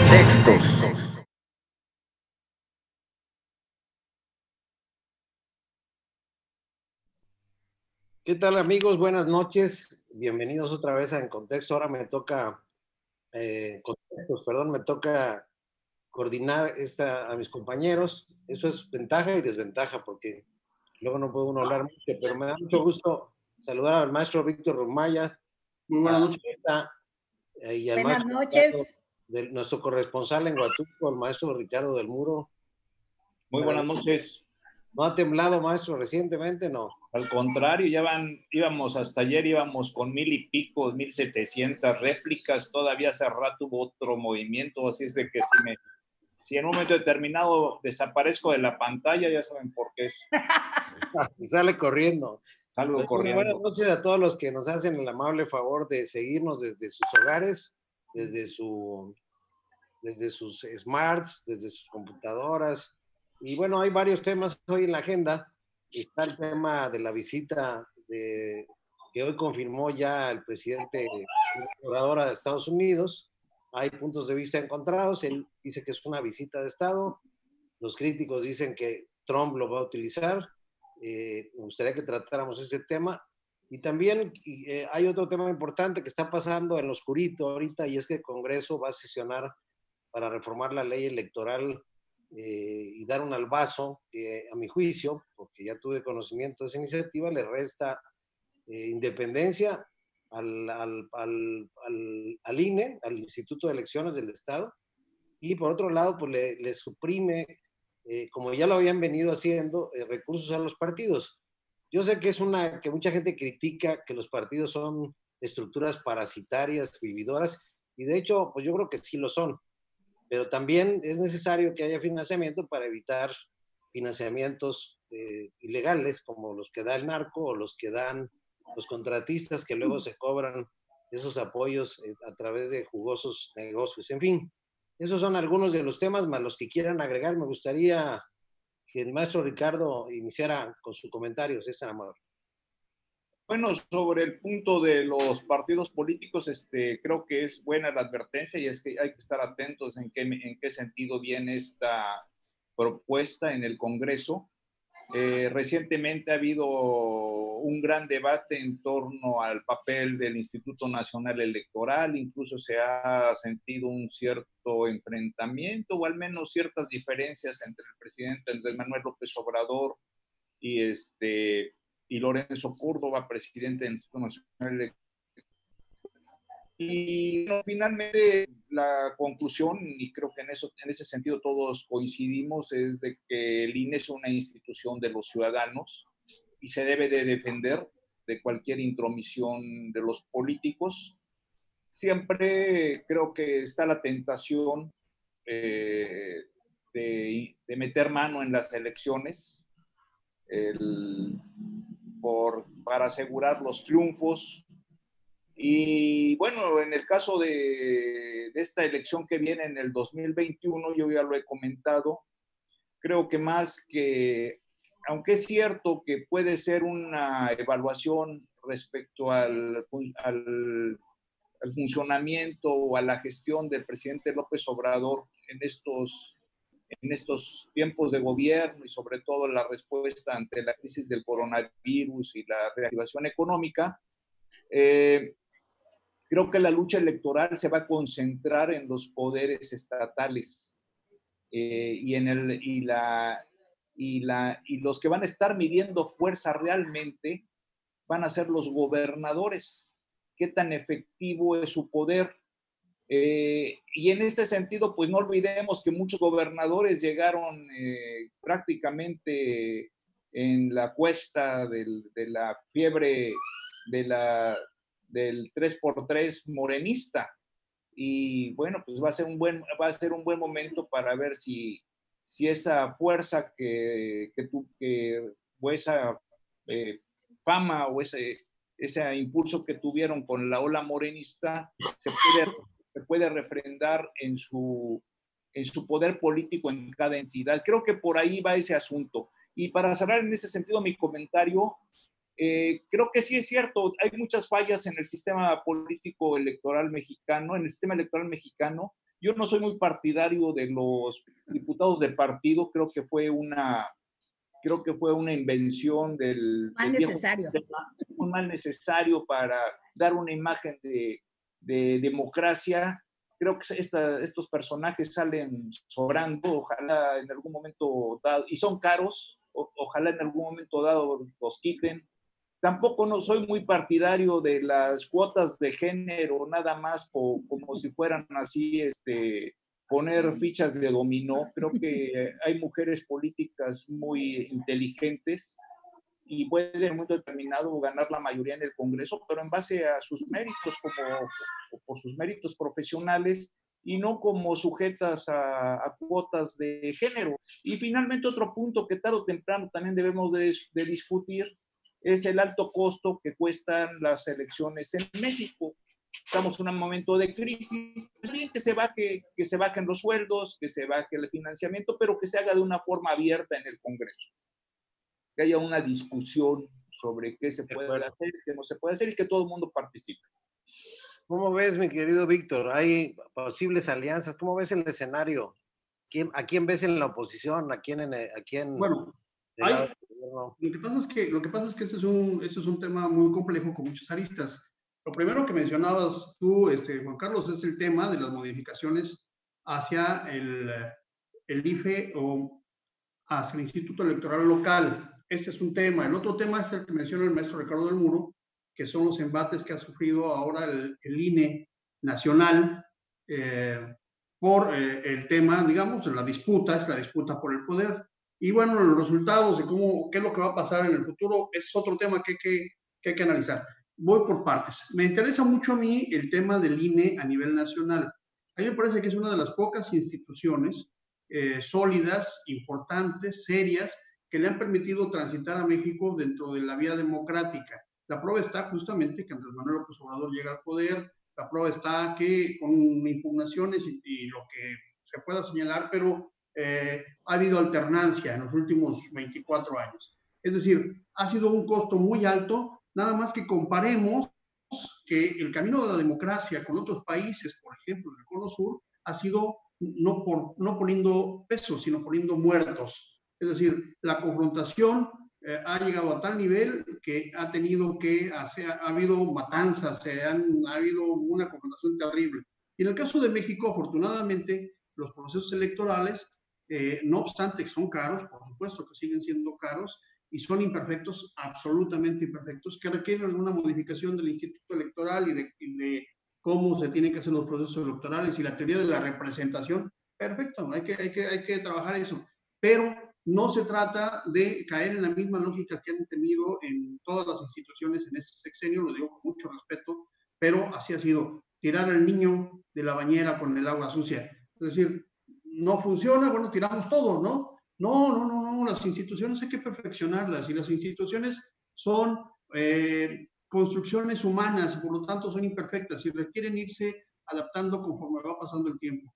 Contextos. ¿Qué tal, amigos? Buenas noches. Bienvenidos otra vez a En Contexto. Ahora me toca, me toca coordinar a mis compañeros. Eso es ventaja y desventaja porque luego no puede uno hablar mucho, pero me da mucho gusto saludar al maestro Víctor Romaya. Muy buenas noches. Y al Buenas maestro noches. nuestro corresponsal en Huatulco, el maestro Ricardo del Muro. Muy buenas noches. ¿No ha temblado, maestro, recientemente? No. Al contrario, íbamos hasta ayer, íbamos con 1000 y pico, 1700 réplicas, todavía hace rato hubo otro movimiento, así es de que si en un momento determinado desaparezco de la pantalla, ya saben por qué es. Sale corriendo. Salgo corriendo. Buenas noches a todos los que nos hacen el amable favor de seguirnos desde sus hogares, desde sus smarts, desde sus computadoras. Y bueno, hay varios temas hoy en la agenda. Está el tema de la visita que hoy confirmó ya el presidente Obrador de Estados Unidos. Hay puntos de vista encontrados. Él dice que es una visita de Estado. Los críticos dicen que Trump lo va a utilizar. Me gustaría que tratáramos ese tema. Y también hay otro tema importante que está pasando en lo oscurito ahorita, y es que el Congreso va a sesionar para reformar la ley electoral y dar un albazo que, a mi juicio, porque ya tuve conocimiento de esa iniciativa, le resta independencia al INE, al Instituto de Elecciones del Estado, y por otro lado, pues le suprime, como ya lo habían venido haciendo, recursos a los partidos. Yo sé que que mucha gente critica que los partidos son estructuras parasitarias, vividoras, y de hecho, pues yo creo que sí lo son, pero también es necesario que haya financiamiento para evitar financiamientos ilegales como los que da el narco o los que dan los contratistas que luego se cobran esos apoyos a través de jugosos negocios. En fin, esos son algunos de los temas, más los que quieran agregar. Me gustaría que el maestro Ricardo iniciara con su comentario, si es tan amable. Bueno, sobre el punto de los partidos políticos, creo que es buena la advertencia y es que hay que estar atentos en qué sentido viene esta propuesta en el Congreso. Recientemente ha habido un gran debate en torno al papel del Instituto Nacional Electoral, incluso se ha sentido un cierto enfrentamiento o al menos ciertas diferencias entre el presidente Andrés Manuel López Obrador y Lorenzo Córdoba, presidente del Instituto Nacional Electoral. Y bueno, finalmente la conclusión, y creo que en ese sentido todos coincidimos, es de que el INE es una institución de los ciudadanos y se debe de defender de cualquier intromisión de los políticos. Siempre creo que está la tentación de meter mano en las elecciones para asegurar los triunfos. Y bueno, en el caso de esta elección que viene en el 2021, yo ya lo he comentado, creo que más que, aunque es cierto que puede ser una evaluación respecto al funcionamiento o a la gestión del presidente López Obrador en estos tiempos de gobierno y sobre todo la respuesta ante la crisis del coronavirus y la reactivación económica, creo que la lucha electoral se va a concentrar en los poderes estatales y los que van a estar midiendo fuerza realmente van a ser los gobernadores. ¿Qué tan efectivo es su poder? Y en este sentido, pues no olvidemos que muchos gobernadores llegaron prácticamente en la cuesta de la fiebre del 3x3 morenista. Y bueno, pues va a ser un buen momento para ver si esa fuerza o esa fama o ese impulso que tuvieron con la ola morenista se puede refrendar en su poder político en cada entidad. Creo que por ahí va ese asunto. Y para cerrar en ese sentido mi comentario, creo que sí es cierto, hay muchas fallas en el sistema político electoral mexicano, en el sistema electoral mexicano, Yo no soy muy partidario de los diputados de partido, creo que fue una invención Mal viejo necesario. sistema, un mal necesario para dar una imagen de democracia. Creo que estos personajes salen sobrando, ojalá en algún momento dado, y son caros, ojalá en algún momento dado los quiten. Tampoco no soy muy partidario de las cuotas de género, nada más como si fueran así, poner fichas de dominó. Creo que hay mujeres políticas muy inteligentes y pueden en un momento determinado ganar la mayoría en el Congreso, pero en base a sus méritos, por sus méritos profesionales, y no como sujetas a cuotas de género. Y finalmente otro punto que tarde o temprano también debemos de discutir es el alto costo que cuestan las elecciones en México. Estamos en un momento de crisis, es bien que se bajen los sueldos, que se baje el financiamiento, pero que se haga de una forma abierta en el Congreso, que haya una discusión sobre qué se puede hacer, qué no se puede hacer y que todo el mundo participe. ¿Cómo ves, mi querido Víctor? ¿Hay posibles alianzas? ¿Cómo ves el escenario? ¿A quién ves en la oposición? ¿A quién bueno, lo que pasa es que este es un tema muy complejo con muchas aristas. Lo primero que mencionabas tú, Juan Carlos, es el tema de las modificaciones hacia el IFE o hacia el Instituto Electoral Local. Ese es un tema. El otro tema es el que menciona el maestro Ricardo del Muro, que son los embates que ha sufrido ahora el INE nacional por el tema, digamos, la disputa por el poder. Y bueno, los resultados de qué es lo que va a pasar en el futuro es otro tema que hay que analizar. Voy por partes. Me interesa mucho a mí el tema del INE a nivel nacional. A mí me parece que es una de las pocas instituciones sólidas, importantes, serias, que le han permitido transitar a México dentro de la vía democrática. La prueba está justamente que Andrés Manuel López Obrador llega al poder, la prueba está que con impugnaciones y lo que se pueda señalar, pero ha habido alternancia en los últimos 24 años. Es decir, ha sido un costo muy alto, nada más que comparemos que el camino de la democracia con otros países, por ejemplo, en el Cono Sur, ha sido no poniendo pesos, sino poniendo muertos. Es decir, la confrontación ha llegado a tal nivel que ha habido matanzas, ha habido una confrontación terrible. Y en el caso de México, afortunadamente, los procesos electorales, no obstante que son caros, por supuesto que siguen siendo caros, y son imperfectos, absolutamente imperfectos, que requieren alguna modificación del Instituto Electoral y de cómo se tienen que hacer los procesos electorales y la teoría de la representación. Perfecto, hay que trabajar eso. Pero no se trata de caer en la misma lógica que han tenido en todas las instituciones en este sexenio, lo digo con mucho respeto, pero así ha sido, tirar al niño de la bañera con el agua sucia. Es decir, no funciona, bueno, tiramos todo, ¿no? No, las instituciones hay que perfeccionarlas y las instituciones son construcciones humanas y por lo tanto son imperfectas y requieren irse adaptando conforme va pasando el tiempo.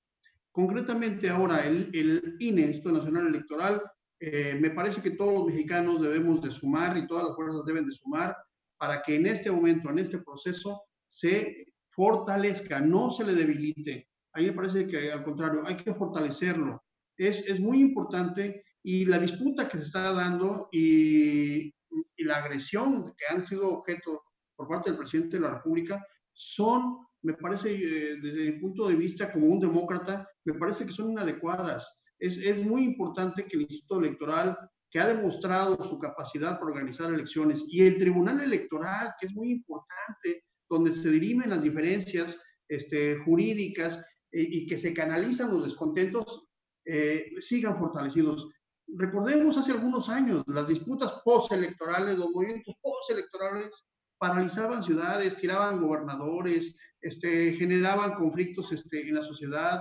Concretamente ahora el INE, Instituto Nacional Electoral, me parece que todos los mexicanos debemos de sumar y todas las fuerzas deben de sumar para que en este momento, en este proceso, se fortalezca, no se le debilite. A mí me parece que al contrario, hay que fortalecerlo. Es muy importante y la disputa que se está dando y la agresión que han sido objeto por parte del presidente de la República son, me parece, desde mi punto de vista como un demócrata, me parece que son inadecuadas. Es muy importante que el Instituto Electoral, que ha demostrado su capacidad para organizar elecciones, y el Tribunal Electoral, que es muy importante, donde se dirimen las diferencias jurídicas y que se canalizan los descontentos, sigan fortalecidos. Recordemos hace algunos años las disputas postelectorales, los movimientos postelectorales paralizaban ciudades, tiraban gobernadores, generaban conflictos en la sociedad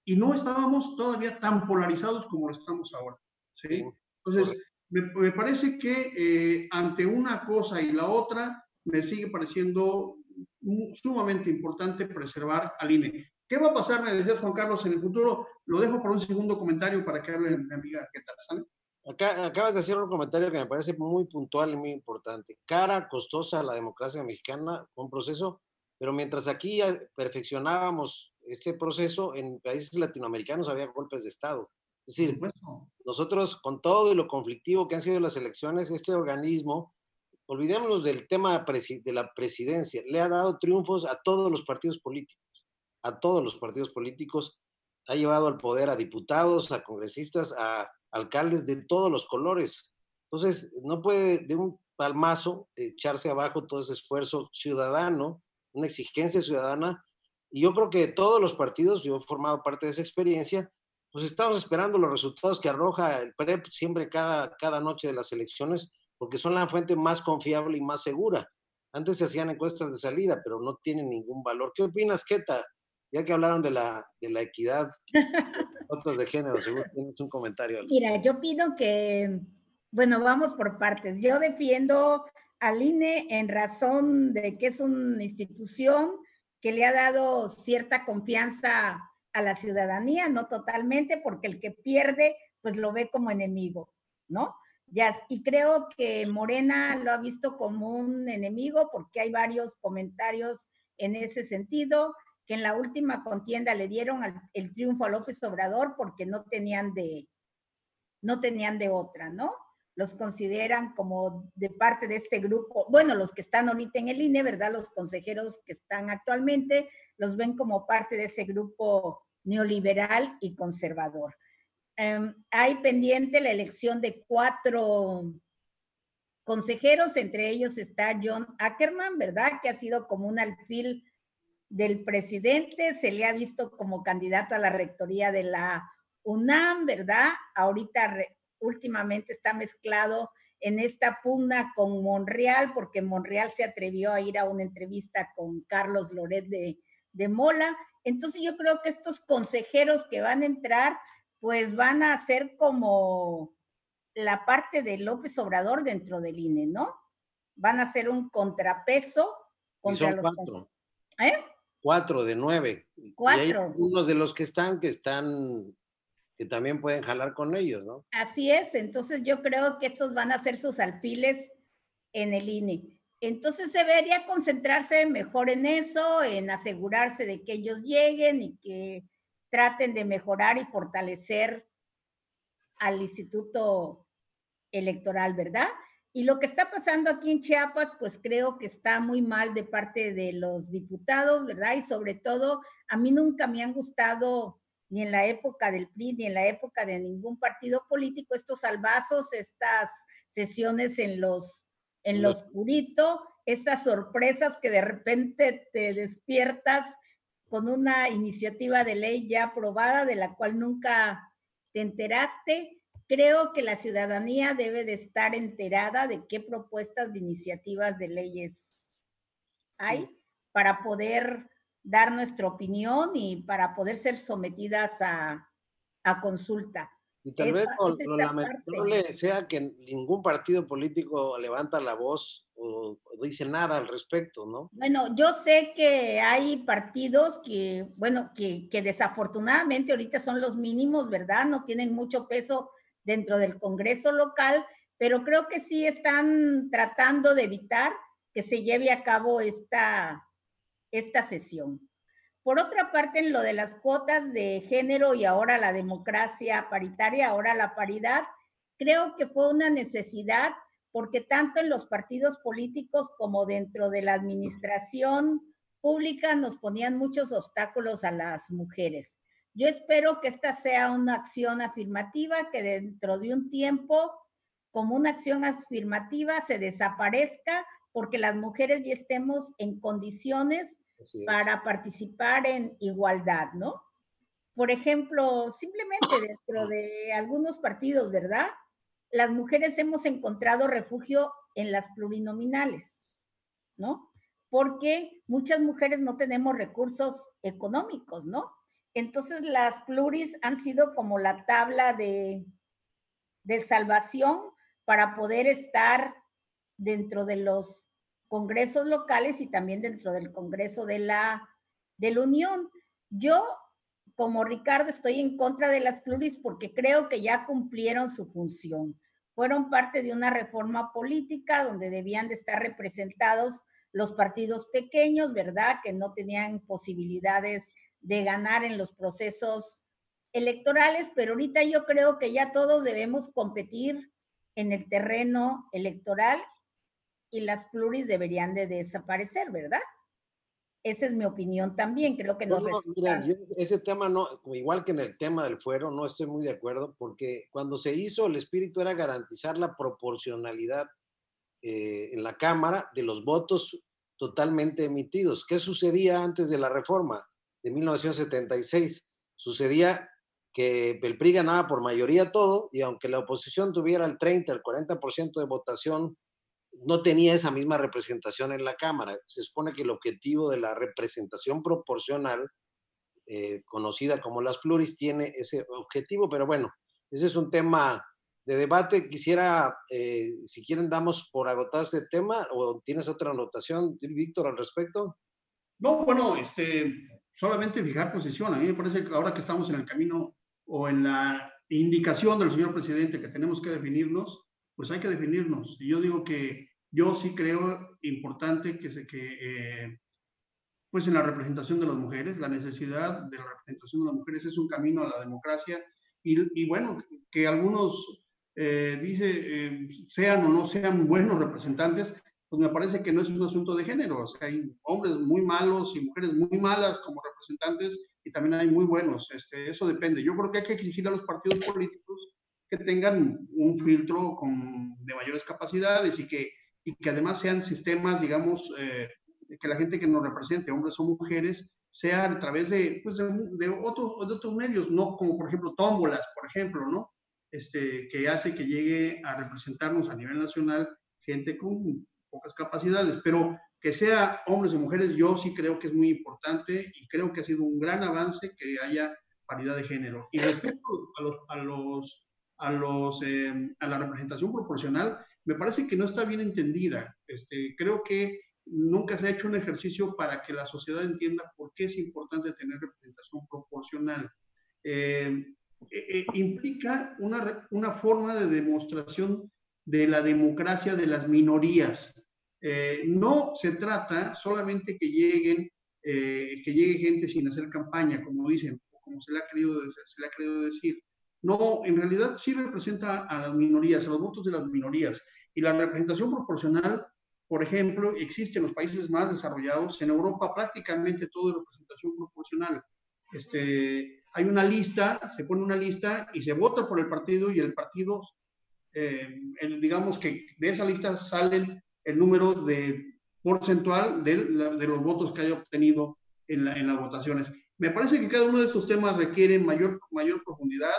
y no estábamos todavía tan polarizados como lo estamos ahora, ¿sí? Entonces, me parece que ante una cosa y la otra, me sigue pareciendo sumamente importante preservar al INE. ¿Qué va a pasar, me decías, Juan Carlos, en el futuro? Lo dejo para un segundo comentario para que hable mi amiga. ¿Qué tal? ¿Sale? Acabas de hacer un comentario que me parece muy puntual y muy importante. Cara costosa a la democracia mexicana, fue un proceso, pero mientras aquí perfeccionábamos este proceso, en países latinoamericanos había golpes de Estado. Es decir, nosotros, con todo y lo conflictivo que han sido las elecciones, este organismo, olvidémonos del tema de la presidencia, le ha dado triunfos a todos los partidos políticos, a todos los partidos políticos, ha llevado al poder a diputados, a congresistas, a alcaldes de todos los colores. Entonces, no puede de un palmazo echarse abajo todo ese esfuerzo ciudadano, una exigencia ciudadana, y yo creo que todos los partidos, yo he formado parte de esa experiencia, pues estamos esperando los resultados que arroja el PREP siempre cada noche de las elecciones, porque son la fuente más confiable y más segura. Antes se hacían encuestas de salida, pero no tienen ningún valor. ¿Qué opinas, Keta? Ya que hablaron de la equidad, cuotas de género, seguro tienes un comentario. Mira, yo opino que, bueno, vamos por partes. Yo defiendo al INE en razón de que es una institución que le ha dado cierta confianza a la ciudadanía, no totalmente, porque el que pierde, pues lo ve como enemigo, ¿no? Y creo que Morena lo ha visto como un enemigo porque hay varios comentarios en ese sentido, que en la última contienda le dieron el triunfo a López Obrador porque no tenían de otra, ¿no? Los consideran como de parte de este grupo, bueno, los que están ahorita en el INE, ¿verdad? Los consejeros que están actualmente, los ven como parte de ese grupo neoliberal y conservador. Hay pendiente la elección de 4 consejeros, entre ellos está John Ackerman, ¿verdad? Que ha sido como un alfil del presidente, se le ha visto como candidato a la rectoría de la UNAM, ¿verdad? Ahorita últimamente está mezclado en esta pugna con Monreal, porque Monreal se atrevió a ir a una entrevista con Carlos Loret de Mola. Entonces yo creo que estos consejeros que van a entrar, pues van a ser como la parte de López Obrador dentro del INE, ¿no? Van a ser un contrapeso contra los 4. 4 de 9. 4. Y hay algunos de los que también pueden jalar con ellos, ¿no? Así es, entonces yo creo que estos van a ser sus alfiles en el INE. Entonces se debería concentrarse mejor en eso, en asegurarse de que ellos lleguen y que traten de mejorar y fortalecer al Instituto Electoral, ¿verdad? Y lo que está pasando aquí en Chiapas, pues creo que está muy mal de parte de los diputados, ¿verdad? Y sobre todo, a mí nunca me han gustado, ni en la época del PRI, ni en la época de ningún partido político, estos salvazos, estas sesiones en lo oscurito, estas sorpresas que de repente te despiertas con una iniciativa de ley ya aprobada, de la cual nunca te enteraste. Creo que la ciudadanía debe de estar enterada de qué propuestas de iniciativas de leyes hay para poder dar nuestra opinión y para poder ser sometidas a consulta. Y tal vez lo lamentable sea que ningún partido político levanta la voz o dice nada al respecto, ¿no? Bueno, yo sé que hay partidos que, bueno, que desafortunadamente ahorita son los mínimos, ¿verdad? No tienen mucho peso dentro del Congreso local, pero creo que sí están tratando de evitar que se lleve a cabo esta sesión. Por otra parte, en lo de las cuotas de género y ahora la democracia paritaria, ahora la paridad, creo que fue una necesidad porque tanto en los partidos políticos como dentro de la administración pública nos ponían muchos obstáculos a las mujeres. Yo espero que esta sea una acción afirmativa, que dentro de un tiempo, como una acción afirmativa, se desaparezca porque las mujeres ya estemos en condiciones para participar en igualdad, ¿no? Por ejemplo, simplemente dentro de algunos partidos, ¿verdad? Las mujeres hemos encontrado refugio en las plurinominales, ¿no? Porque muchas mujeres no tenemos recursos económicos, ¿no? Entonces las pluris han sido como la tabla de salvación para poder estar dentro de los congresos locales y también dentro del Congreso de la Unión. Yo, como Ricardo, estoy en contra de las pluris porque creo que ya cumplieron su función. Fueron parte de una reforma política donde debían de estar representados los partidos pequeños, ¿verdad? Que no tenían posibilidades de ganar en los procesos electorales, pero ahorita yo creo que ya todos debemos competir en el terreno electoral y las pluris deberían de desaparecer, ¿verdad? Esa es mi opinión también, creo que nos resulta... Mira, ese tema no, igual que en el tema del fuero, no estoy muy de acuerdo, porque cuando se hizo, el espíritu era garantizar la proporcionalidad en la Cámara de los votos totalmente emitidos. ¿Qué sucedía antes de la reforma de 1976? Sucedía que el PRI ganaba por mayoría todo, y aunque la oposición tuviera el 30, el 40% de votación, no tenía esa misma representación en la Cámara. Se supone que el objetivo de la representación proporcional, conocida como las pluris, tiene ese objetivo, pero bueno, ese es un tema de debate. Quisiera, si quieren, damos por agotado este tema, o tienes otra anotación, Víctor, al respecto. No, bueno, solamente fijar posición. A mí me parece que ahora que estamos en el camino o en la indicación del señor presidente que tenemos que definirnos, pues hay que definirnos. Y yo digo que yo sí creo importante pues en la representación de las mujeres, la necesidad de la representación de las mujeres es un camino a la democracia. Y bueno, que algunos sean o no sean buenos representantes, pues me parece que no es un asunto de género. O sea, hay hombres muy malos y mujeres muy malas como representantes, y también hay muy buenos. Eso depende. Yo creo que hay que exigir a los partidos políticos que tengan un filtro de mayores capacidades y que además sean sistemas, digamos, que la gente que nos represente, hombres o mujeres, sea a través de otros medios, no como por ejemplo tómbolas, por ejemplo, ¿no? Que hace que llegue a representarnos a nivel nacional gente con pocas capacidades, pero que sea hombres o mujeres, yo sí creo que es muy importante y creo que ha sido un gran avance que haya paridad de género. Y respecto a la representación proporcional, me parece que no está bien entendida. Creo que nunca se ha hecho un ejercicio para que la sociedad entienda por qué es importante tener representación proporcional. Implica una forma de demostración de la democracia de las minorías. No se trata solamente que llegue gente sin hacer campaña, como dicen, o como se le ha querido decir. No, en realidad sí representa a las minorías, a los votos de las minorías. Y la representación proporcional, por ejemplo, existe en los países más desarrollados. En Europa prácticamente todo es representación proporcional. Hay una lista, se pone una lista y se vota por el partido, y el partido, digamos que de esa lista salen el número porcentual de los votos que haya obtenido en las votaciones. Me parece que cada uno de estos temas requiere mayor profundidad.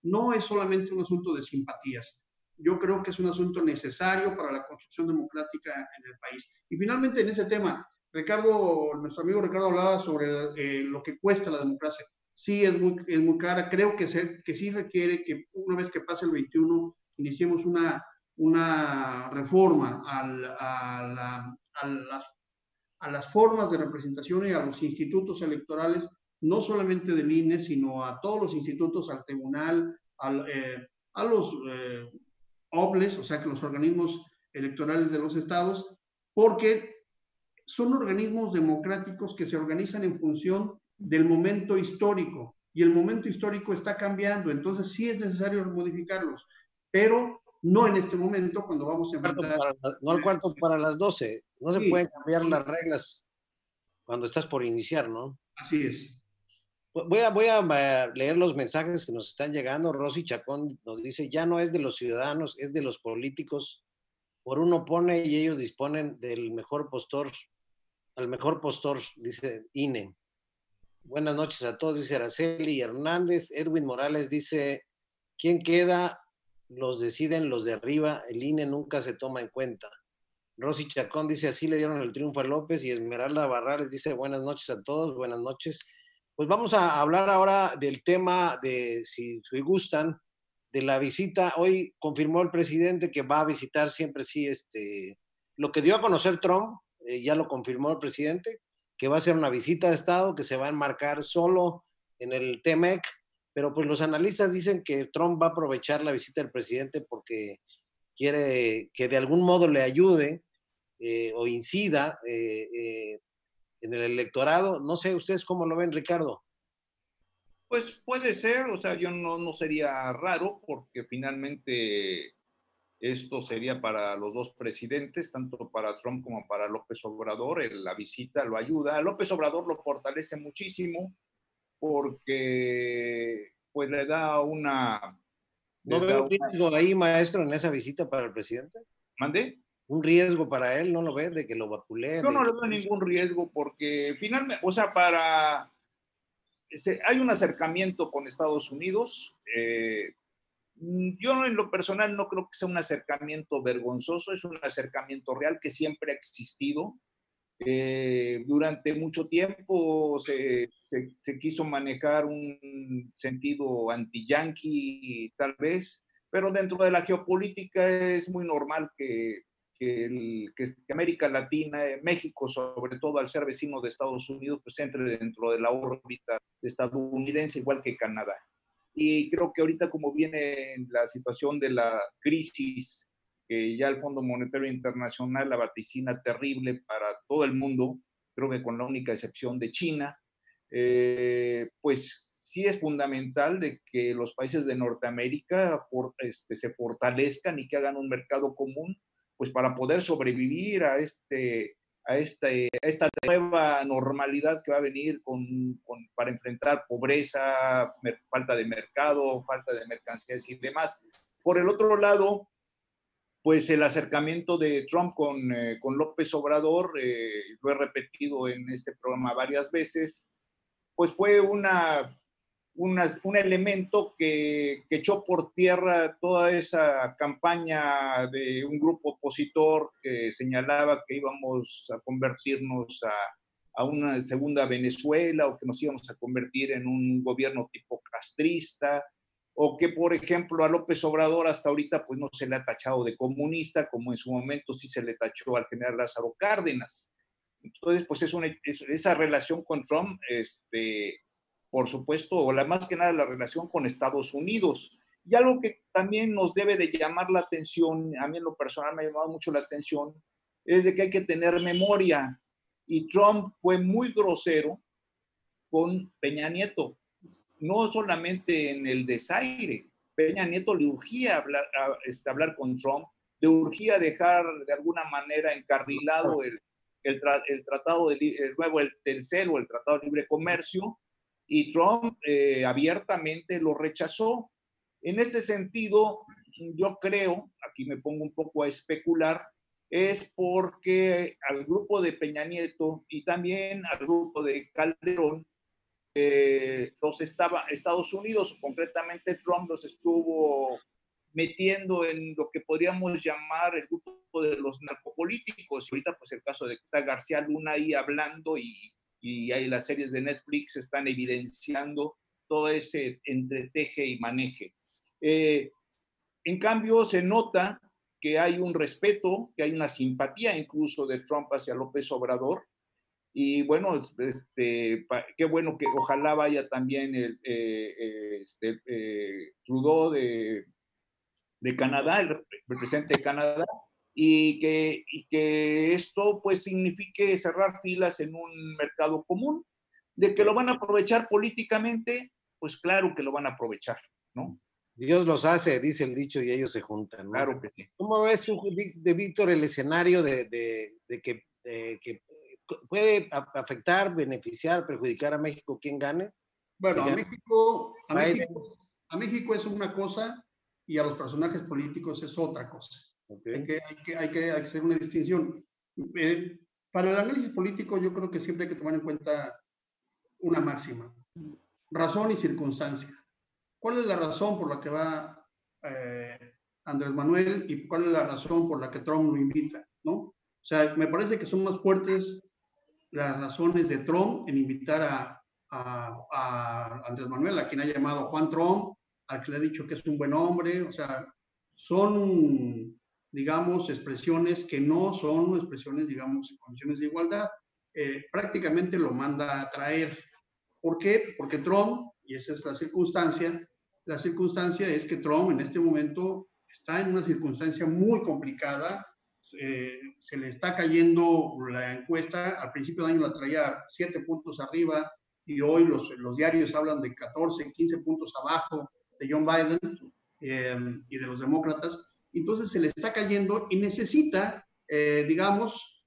No es solamente un asunto de simpatías. Yo creo que es un asunto necesario para la construcción democrática en el país. Y finalmente, en ese tema, nuestro amigo Ricardo hablaba sobre lo que cuesta la democracia. Sí, es muy cara. Creo que sí requiere que una vez que pase el 21, iniciemos una reforma a las formas de representación y a los institutos electorales, no solamente del INE, sino a todos los institutos, al tribunal, a los OBLES, o sea, que los organismos electorales de los estados, porque son organismos democráticos que se organizan en función del momento histórico, y el momento histórico está cambiando, entonces sí es necesario modificarlos, pero no en este momento, cuando vamos a enfrentar... No al cuarto para las 12, no se pueden cambiar las reglas cuando estás por iniciar, ¿no? Así es. Voy a leer los mensajes que nos están llegando. Rosy Chacón nos dice: ya no es de los ciudadanos, es de los políticos. Por uno pone y ellos disponen del mejor postor, al mejor postor, dice INE. Buenas noches a todos, dice Araceli Hernández. Edwin Morales dice: ¿quién queda? Los deciden los de arriba, el INE nunca se toma en cuenta. Rosy Chacón dice: así le dieron el triunfo a López. Y Esmeralda Barrales dice: buenas noches a todos, buenas noches. Pues vamos a hablar ahora del tema de, si gustan, de la visita. Hoy confirmó el presidente que va a visitar siempre, sí, lo que dio a conocer Trump, ya lo confirmó el presidente, que va a ser una visita de Estado que se va a enmarcar solo en el TMEC, pero pues los analistas dicen que Trump va a aprovechar la visita del presidente porque quiere que de algún modo le ayude o incida en el electorado. No sé, ¿ustedes cómo lo ven, Ricardo? Pues puede ser, o sea, yo no sería raro porque finalmente esto sería para los dos presidentes, tanto para Trump como para López Obrador. La visita lo ayuda. A López Obrador lo fortalece muchísimo porque pues le da una... ¿No Le veo da un una riesgo ahí, maestro, en esa visita para el presidente? ¿Mande? ¿Un riesgo para él? ¿No lo ve? De que lo vapuleen. Yo no le veo ningún riesgo porque finalmente, o sea, hay un acercamiento con Estados Unidos. Yo en lo personal no creo que sea un acercamiento vergonzoso, es un acercamiento real que siempre ha existido. Durante mucho tiempo se quiso manejar un sentido anti-yanqui, tal vez, pero dentro de la geopolítica es muy normal que América Latina, México sobre todo, al ser vecino de Estados Unidos, pues entre dentro de la órbita estadounidense, igual que Canadá. Y creo que ahorita como viene la situación de la crisis, que ya el Fondo Monetario Internacional la vaticina terrible para todo el mundo, creo que con la única excepción de China, pues sí es fundamental de que los países de Norteamérica se fortalezcan y que hagan un mercado común, pues para poder sobrevivir a esta nueva normalidad que va a venir para enfrentar pobreza, falta de mercado, falta de mercancías y demás. Por el otro lado, pues el acercamiento de Trump con López Obrador, lo he repetido en este programa varias veces, pues fue un elemento que echó por tierra toda esa campaña de un grupo opositor que señalaba que íbamos a convertirnos a una segunda Venezuela o que nos íbamos a convertir en un gobierno tipo castrista, o que, por ejemplo, a López Obrador hasta ahorita pues no se le ha tachado de comunista, como en su momento sí se le tachó al general Lázaro Cárdenas. Entonces, pues esa relación con Trump, por supuesto, o más que nada la relación con Estados Unidos. Y algo que también nos debe de llamar la atención, a mí en lo personal me ha llamado mucho la atención, es de que hay que tener memoria. Y Trump fue muy grosero con Peña Nieto, no solamente en el desaire. Peña Nieto le urgía hablar con Trump, le urgía dejar de alguna manera encarrilado el tratado el tercero, el tratado de libre comercio, y Trump abiertamente lo rechazó. En este sentido, yo creo, aquí me pongo un poco a especular, es porque al grupo de Peña Nieto y también al grupo de Calderón, Estados Unidos, concretamente Trump, los estuvo metiendo en lo que podríamos llamar el grupo de los narcopolíticos. Y ahorita, pues el caso de que está García Luna ahí hablando y ahí las series de Netflix están evidenciando todo ese entreteje y maneje. En cambio, se nota que hay un respeto, que hay una simpatía incluso de Trump hacia López Obrador. Y bueno, qué bueno que ojalá vaya también el Trudeau de Canadá, el presidente de Canadá, y que esto pues signifique cerrar filas en un mercado común. De que lo van a aprovechar políticamente, pues claro que lo van a aprovechar, ¿no? Dios los hace, dice el dicho, y ellos se juntan, ¿no? Claro que sí. ¿Cómo ves tú, Víctor, el escenario de que puede afectar, beneficiar, perjudicar a México quien gane? Bueno, Si a México es una cosa y a los personajes políticos es otra cosa. Okay. Hay que hacer una distinción. Para el análisis político yo creo que siempre hay que tomar en cuenta una máxima: razón y circunstancia. ¿Cuál es la razón por la que va Andrés Manuel y cuál es la razón por la que Trump lo invita, ¿no? O sea, me parece que son más fuertes las razones de Trump en invitar a Andrés Manuel, a quien ha llamado Juan Trump, al que le ha dicho que es un buen hombre. O sea, son, digamos, expresiones que no son expresiones, digamos, en condiciones de igualdad. Prácticamente lo manda a traer. ¿Por qué? Porque Trump, y esa es la circunstancia es que Trump en este momento está en una circunstancia muy complicada. Se le está cayendo la encuesta. Al principio de año la traía 7 puntos arriba, y hoy los diarios hablan de 14, 15 puntos abajo de John Biden y de los demócratas. Entonces se le está cayendo y necesita, digamos,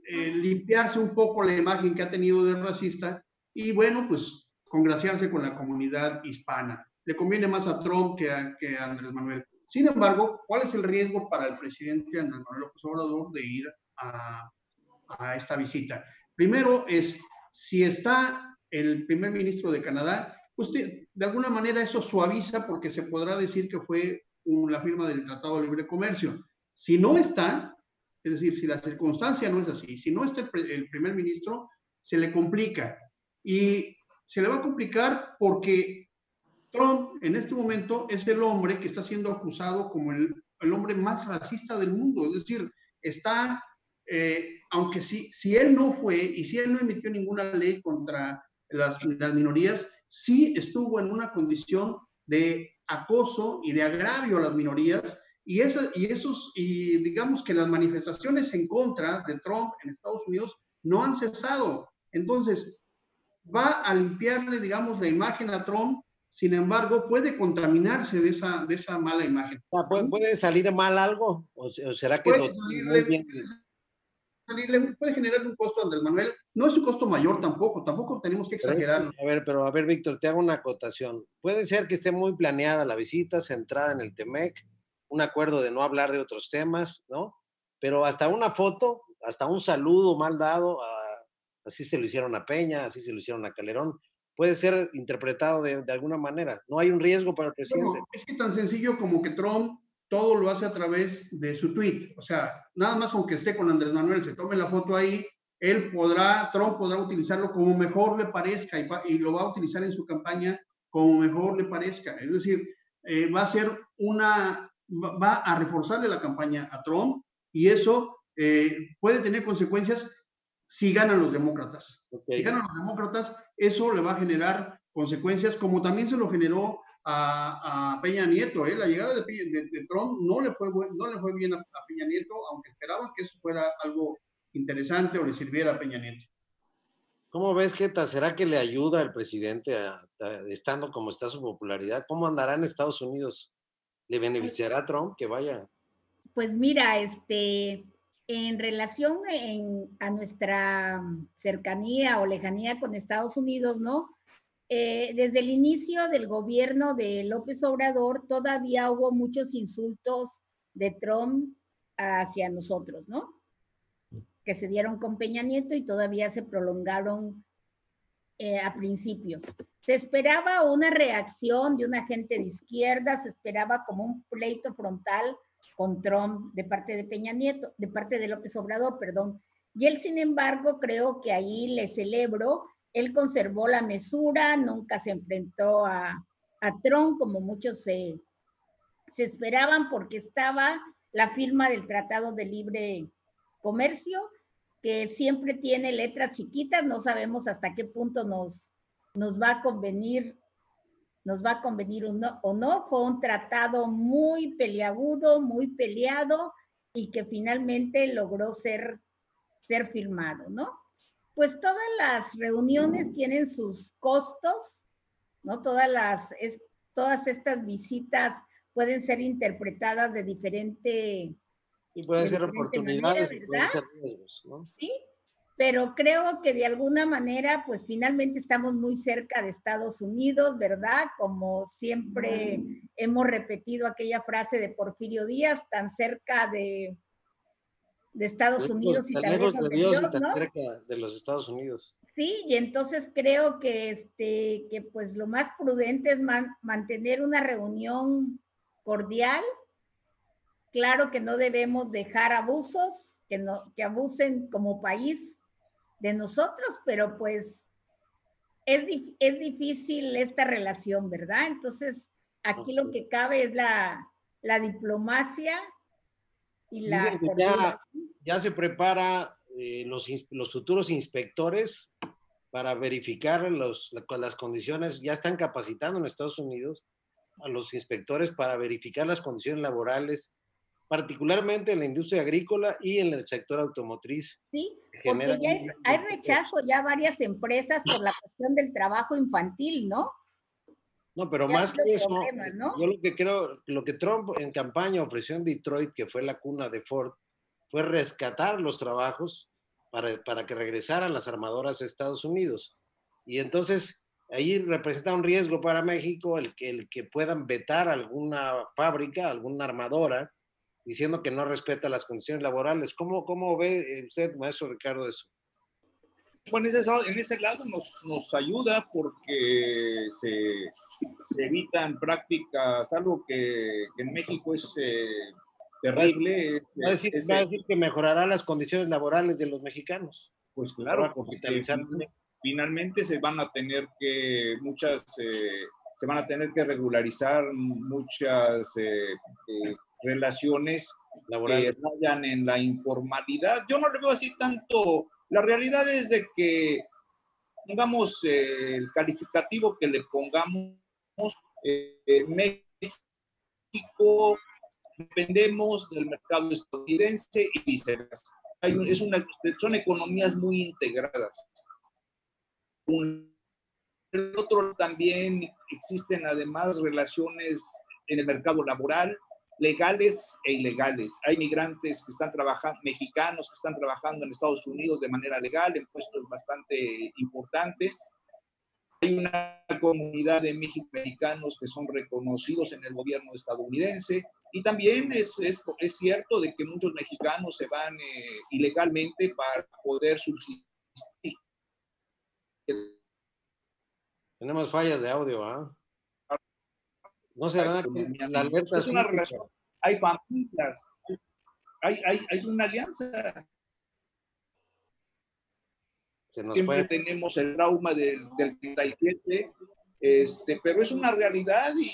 limpiarse un poco la imagen que ha tenido de racista y, bueno, pues congraciarse con la comunidad hispana. Le conviene más a Trump que a Andrés Manuel. Sin embargo, ¿cuál es el riesgo para el presidente Andrés Manuel López Obrador de ir a esta visita? Primero es, si está el primer ministro de Canadá, pues de alguna manera eso suaviza porque se podrá decir que fue la firma del Tratado de Libre Comercio. Si no está, es decir, si la circunstancia no es así, si no está el primer ministro, se le complica. Y se le va a complicar porque Trump en este momento es el hombre que está siendo acusado como el hombre más racista del mundo. Es decir, está, aunque si él no fue y si él no emitió ninguna ley contra las minorías, sí estuvo en una condición de acoso y de agravio a las minorías, y digamos que las manifestaciones en contra de Trump en Estados Unidos no han cesado. Entonces, va a limpiarle, digamos, la imagen a Trump, sin embargo, puede contaminarse de esa mala imagen. ¿Puede salir mal algo? ¿O será que puede generar un costo a Andrés Manuel? No es un costo mayor tampoco tenemos que exagerarlo. A ver, Víctor, te hago una acotación. Puede ser que esté muy planeada la visita, centrada en el TEMEC, un acuerdo de no hablar de otros temas, ¿no? Pero hasta una foto, hasta un saludo mal dado, así se lo hicieron a Peña, así se lo hicieron a Calderón, puede ser interpretado de alguna manera. No hay un riesgo para el presidente. No, es que tan sencillo como que Trump todo lo hace a través de su tweet. O sea, nada más aunque esté con Andrés Manuel, se tome la foto ahí, Trump podrá utilizarlo como mejor le parezca y lo va a utilizar en su campaña como mejor le parezca. Es decir, va a reforzarle la campaña a Trump y eso puede tener consecuencias si ganan los demócratas. Okay. Si ganan los demócratas, eso le va a generar consecuencias, como también se lo generó a Peña Nieto. La llegada de Trump no le fue bien a Peña Nieto, aunque esperaban que eso fuera algo interesante o le sirviera a Peña Nieto. ¿Cómo ves, Jeta? ¿Será que le ayuda al presidente estando como está su popularidad? ¿Cómo andará en Estados Unidos? ¿Le beneficiará a Trump que vaya? Pues mira, en relación a nuestra cercanía o lejanía con Estados Unidos, ¿no? Desde el inicio del gobierno de López Obrador todavía hubo muchos insultos de Trump hacia nosotros, ¿no? Que se dieron con Peña Nieto y todavía se prolongaron a principios. Se esperaba una reacción de una gente de izquierda, se esperaba como un pleito frontal con Trump de parte de Peña Nieto, de parte de López Obrador, perdón. Y él, sin embargo, creo que ahí le celebro, él conservó la mesura, nunca se enfrentó a Trump como muchos se esperaban, porque estaba la firma del Tratado de Libre Comercio, que siempre tiene letras chiquitas, no sabemos hasta qué punto nos va a convenir o no. Fue un tratado muy peliagudo, muy peleado y que finalmente logró ser firmado, ¿no? Pues todas las reuniones tienen sus costos, ¿no? Todas estas visitas pueden ser interpretadas de diferente y pueden ser oportunidades, manera, pueden ser riesgos, ¿no? Sí, pero creo que de alguna manera, pues finalmente estamos muy cerca de Estados Unidos, ¿verdad? Como siempre hemos repetido aquella frase de Porfirio Díaz, tan cerca de Estados Unidos y tan lejos de Dios, y tan cerca de los Estados Unidos. Sí, y entonces creo que pues lo más prudente es mantener una reunión cordial. Claro que no debemos dejar abusos, que abusen como país de nosotros, pero pues es difícil esta relación, ¿verdad? Entonces, aquí lo que cabe es la diplomacia y la... Ya se prepara los futuros inspectores para verificar las condiciones, ya están capacitando en Estados Unidos a los inspectores para verificar las condiciones laborales particularmente en la industria agrícola y en el sector automotriz. Sí, porque ya hay rechazo ya varias empresas por la cuestión del trabajo infantil, ¿no? No, pero Ya más que eso, ¿no? yo lo que creo, lo que Trump en campaña ofreció en Detroit, que fue la cuna de Ford, fue rescatar los trabajos para que regresaran las armadoras a Estados Unidos. Y entonces ahí representa un riesgo para México el que puedan vetar alguna fábrica, alguna armadora, diciendo que no respeta las condiciones laborales. ¿Cómo ve usted, maestro Ricardo, eso? Bueno, en ese lado nos ayuda porque se evitan prácticas, algo que en México es terrible. Va a decir que mejorará las condiciones laborales de los mexicanos. Pues claro, porque finalmente se van a tener que regularizar muchas relaciones laborales que vayan en la informalidad. Yo no le veo así tanto. La realidad es de que, digamos, el calificativo que le pongamos, México dependemos del mercado estadounidense y viceversa. Son economías muy integradas. El otro también existen además relaciones en el mercado laboral, legales e ilegales. Hay migrantes que están trabajando, mexicanos que están trabajando en Estados Unidos de manera legal, en puestos bastante importantes. Hay una comunidad de mexicanos que son reconocidos en el gobierno estadounidense. Y también es cierto de que muchos mexicanos se van ilegalmente para poder subsistir. Tenemos fallas de audio, ¿ah? No será la alerta. Es una relación. Hay familias, hay una alianza. Siempre tenemos el trauma del 37, pero es una realidad y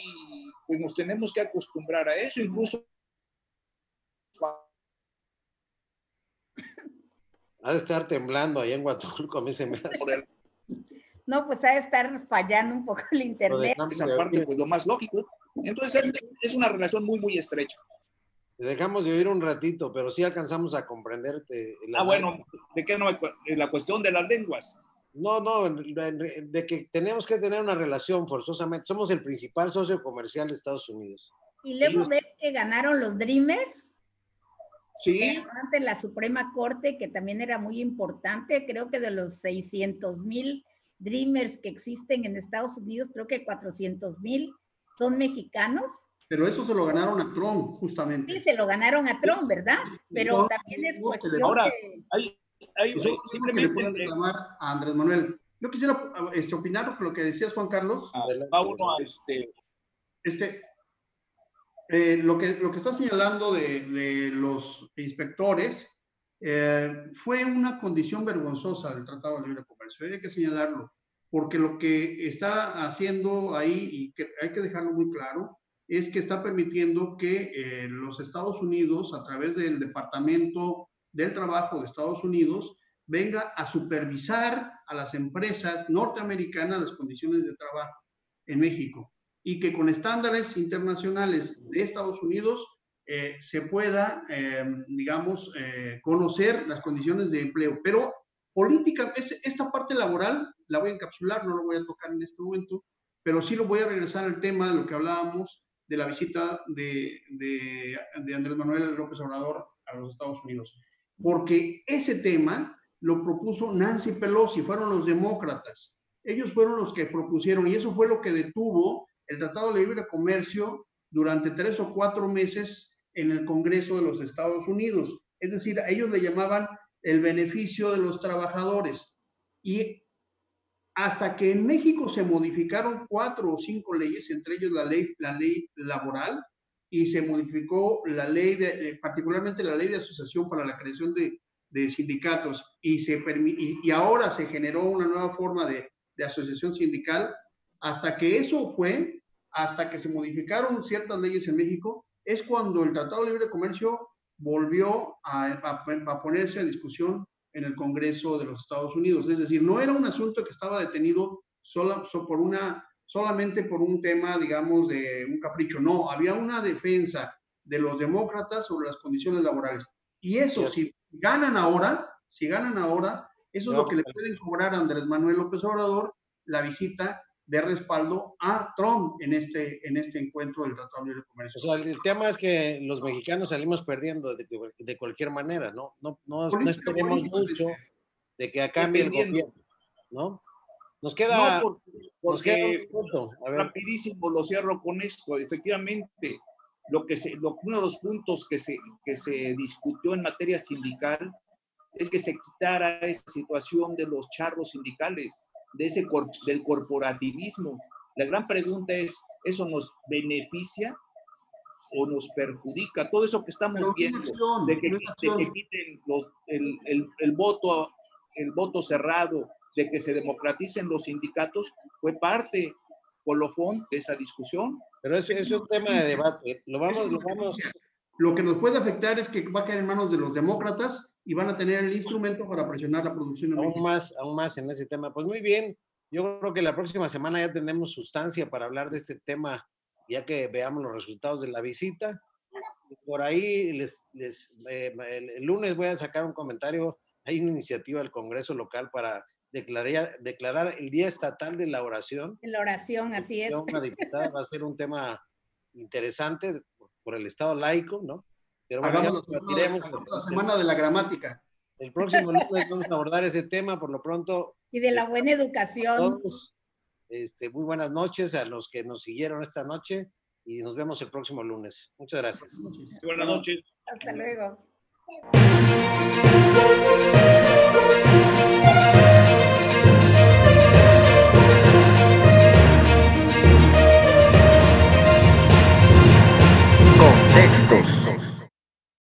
pues nos tenemos que acostumbrar a eso, incluso. Ha de estar temblando allá en Huatulco, a mí se me hace. No, pues ha de estar fallando un poco el internet. Esa parte, pues lo más lógico. Entonces es una relación muy, muy estrecha. Te dejamos de oír un ratito, pero sí alcanzamos a comprenderte. Bueno, ¿de qué no? La cuestión de las lenguas. No, de que tenemos que tener una relación forzosamente. Somos el principal socio comercial de Estados Unidos. Y luego ves que ganaron los Dreamers. Sí. Ante la Suprema Corte, que también era muy importante. Creo que de los 600,000 Dreamers que existen en Estados Unidos, creo que 400,000 son mexicanos. Pero eso se lo ganaron a Trump, justamente. Sí, se lo ganaron a Trump, ¿verdad? Pero también es cuestión ahora, simplemente le pueden reclamar a Andrés Manuel. Yo quisiera opinar por lo que decías, Juan Carlos. Lo que está señalando de los inspectores fue una condición vergonzosa del Tratado de Libre Comercio. Hay que señalarlo, porque lo que está haciendo ahí, y que hay que dejarlo muy claro, es que está permitiendo que los Estados Unidos, a través del Departamento del Trabajo de Estados Unidos, venga a supervisar a las empresas norteamericanas las condiciones de trabajo en México, y que con estándares internacionales de Estados Unidos se pueda, conocer las condiciones de empleo. Pero política, esta parte laboral la voy a encapsular, no lo voy a tocar en este momento, pero sí lo voy a regresar al tema de lo que hablábamos de la visita de Andrés Manuel López Obrador a los Estados Unidos. Porque ese tema lo propuso Nancy Pelosi, fueron los demócratas. Ellos fueron los que propusieron, y eso fue lo que detuvo el Tratado de Libre Comercio durante 3 o 4 meses en el Congreso de los Estados Unidos. Es decir, a ellos le llamaban el beneficio de los trabajadores. Y hasta que en México se modificaron 4 o 5 leyes, entre ellos la ley laboral, y se modificó la ley, particularmente la ley de asociación para la creación de sindicatos, y ahora se generó una nueva forma de asociación sindical. Hasta que eso fue, hasta que se modificaron ciertas leyes en México, es cuando el Tratado de Libre Comercio volvió a ponerse a discusión en el Congreso de los Estados Unidos. Es decir, no era un asunto que estaba detenido solamente por un tema, digamos, de un capricho. No, había una defensa de los demócratas sobre las condiciones laborales. Y eso, si ganan ahora, eso es lo que le pueden cobrar a Andrés Manuel López Obrador, la visita de respaldo a Trump en este encuentro del Tratado de Libre Comercio. O sea, el tema es que los mexicanos salimos perdiendo de cualquier manera, ¿no? No esperemos mucho de que cambie el gobierno, ¿no? Nos queda, nos queda un punto. A ver. Rapidísimo, lo cierro con esto. Efectivamente, uno de los puntos que se discutió en materia sindical es que se quitara esa situación de los charros sindicales, del corporativismo. La gran pregunta es, ¿eso nos beneficia o nos perjudica? Todo eso que estamos viendo, de que quiten el voto cerrado, de que se democraticen los sindicatos, fue parte, colofón de esa discusión. Pero eso es un tema de debate. Lo que nos puede afectar es que va a caer en manos de los demócratas y van a tener el instrumento para presionar la producción. Aún más en ese tema. Pues muy bien, yo creo que la próxima semana ya tendremos sustancia para hablar de este tema, ya que veamos los resultados de la visita. Por ahí, el lunes voy a sacar un comentario. Hay una iniciativa del Congreso local para declarar el Día Estatal de la Oración. La oración, así es. Una diputada, va a ser un tema interesante por el Estado laico, ¿no? Pero bueno, la semana de la gramática. El próximo lunes vamos a abordar ese tema, por lo pronto. Y de la buena educación. Todos, muy buenas noches a los que nos siguieron esta noche y nos vemos el próximo lunes. Muchas gracias. Buenas noches. Hasta luego. Contextos.